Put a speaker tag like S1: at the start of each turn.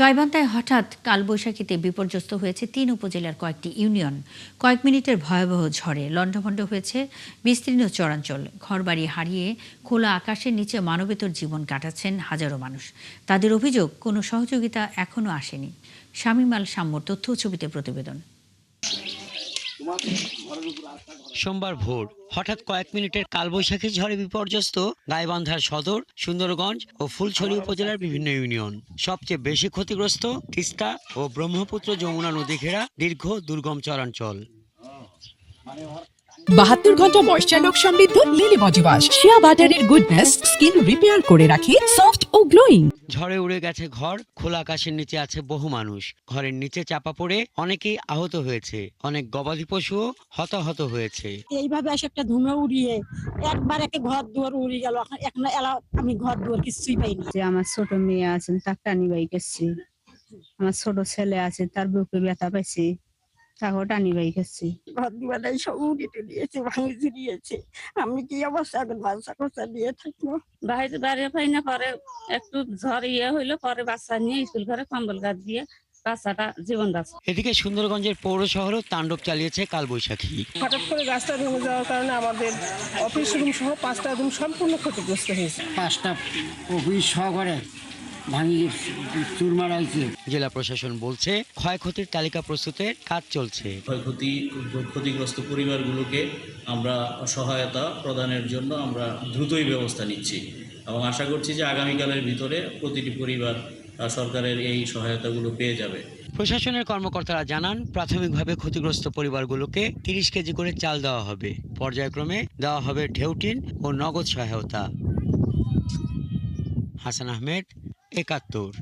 S1: গাইবান্ধায় হঠাৎ কালবৈশাখীতে বিপর্যস্ত হয়েছে ৩ উপজেলার কয়েকটি ইউনিয়ন। কয়েক মিনিটের ভয়াবহ ঝড়ে লণ্ডভণ্ড হয়েছে বিস্তীর্ণ চরাঞ্চল। ঘরবাড়ি হারিয়ে খোলা আকাশের নিচে মানবেতর জীবন কাটাচ্ছেন হাজারো মানুষ। তাদের অভিযোগ, কোনো সহযোগিতা এখনো আসেনি। শামীম আল শাম্মুর তথ্য ও ছবিতে প্রতিবেদন।
S2: সোমবার ভোর হঠাৎ কয়েক মিনিটের কালবৈশাখী ঝড়ে বিপর্যস্ত গাইবান্ধার সদর, সুন্দরগঞ্জ ও ফুলছড়ি উপজেলার বিভিন্ন ইউনিয়ন। সবচেয়ে বেশি ক্ষতিগ্রস্ত তিস্তা ও ব্রহ্মপুত্র যমুনা নদী ঘেরা দীর্ঘ দুর্গম চরাঞ্চল।
S3: 72 ঘন্টা ময়েশ্চার লক সমৃদ্ধ লিলি বডি ওয়াশ, শিয়া বাটারের গুডনেস স্কিন রিপেয়ার করে রাখে সফট ও গ্লোয়িং।
S2: ঝড়ে উড়ে গেছে ঘর, খোলা আকাশের নিচে আছে বহু মানুষ। ঘরের নিচে চাপা পড়ে অনেকেই আহত হয়েছে, অনেক গবাদি পশুও হতাহত হয়েছে।
S4: এইভাবে এসে একটা ধুমে উড়িয়ে একবার একে ঘর দুয়ার উড়ে গেল। এখন আমি ঘর দুয়ার কিছুই পাইনি।
S5: আমার ছোট মেয়ে আছেন, তার টানি বাই গেছি। আমার ছোট ছেলে আছে, তার বুকে ব্যথা পাইছি, তাকেও টানি বাই গেছি।
S4: ঘর দুয়ার সব উড়িয়ে দিয়েছে, ভাঙি দিয়েছে। আমি কি অবস্থা এখন বাচ্চা কোচা দিয়ে থাকবো?
S6: বাইরে দাঁড়িয়ে পাই না, পরে একটু ঝড় হইলো, পরে বাচ্চা নিয়ে স্কুল ঘরে কম্বল গাছ দিয়ে বাচ্চাটা জীবন বাঁচে।
S2: এদিকে সুন্দরগঞ্জের পৌর শহরও তাণ্ডব চালিয়েছে কালবৈশাখী।
S7: হঠাৎ করে গাছটা ভেঙে যাওয়ার কারণে আমাদের অফিস রুম সহ 5টা রুম সম্পূর্ণ ক্ষতিগ্রস্ত হয়েছে।
S8: 5টা অফিস সহকারে ভাঙিয়ে চুরমার হয়েছে।
S2: জেলা প্রশাসন বলছে ক্ষয়ক্ষতির তালিকা প্রস্তুতের কাজ চলছে।
S9: ক্ষতিগ্রস্ত পরিবারগুলোকে আমরা সহায়তা প্রদানের জন্য আমরা দ্রুতই ব্যবস্থা নিচ্ছি এবং আশা করছি যে আগামীকালের ভিতরে প্রতিটি পরিবার সরকারের এই সহায়তাগুলো পেয়ে যাবে।
S2: প্রশাসনের কর্মকর্তারা জানান, প্রাথমিকভাবে ক্ষতিগ্রস্ত পরিবারগুলোকে 30 কেজি করে চাল দেওয়া হবে। পর্যায়ক্রমে দেওয়া হবে ঢেউটিন ও নগদ সহায়তা। হাসান আহমেদ, ৭১।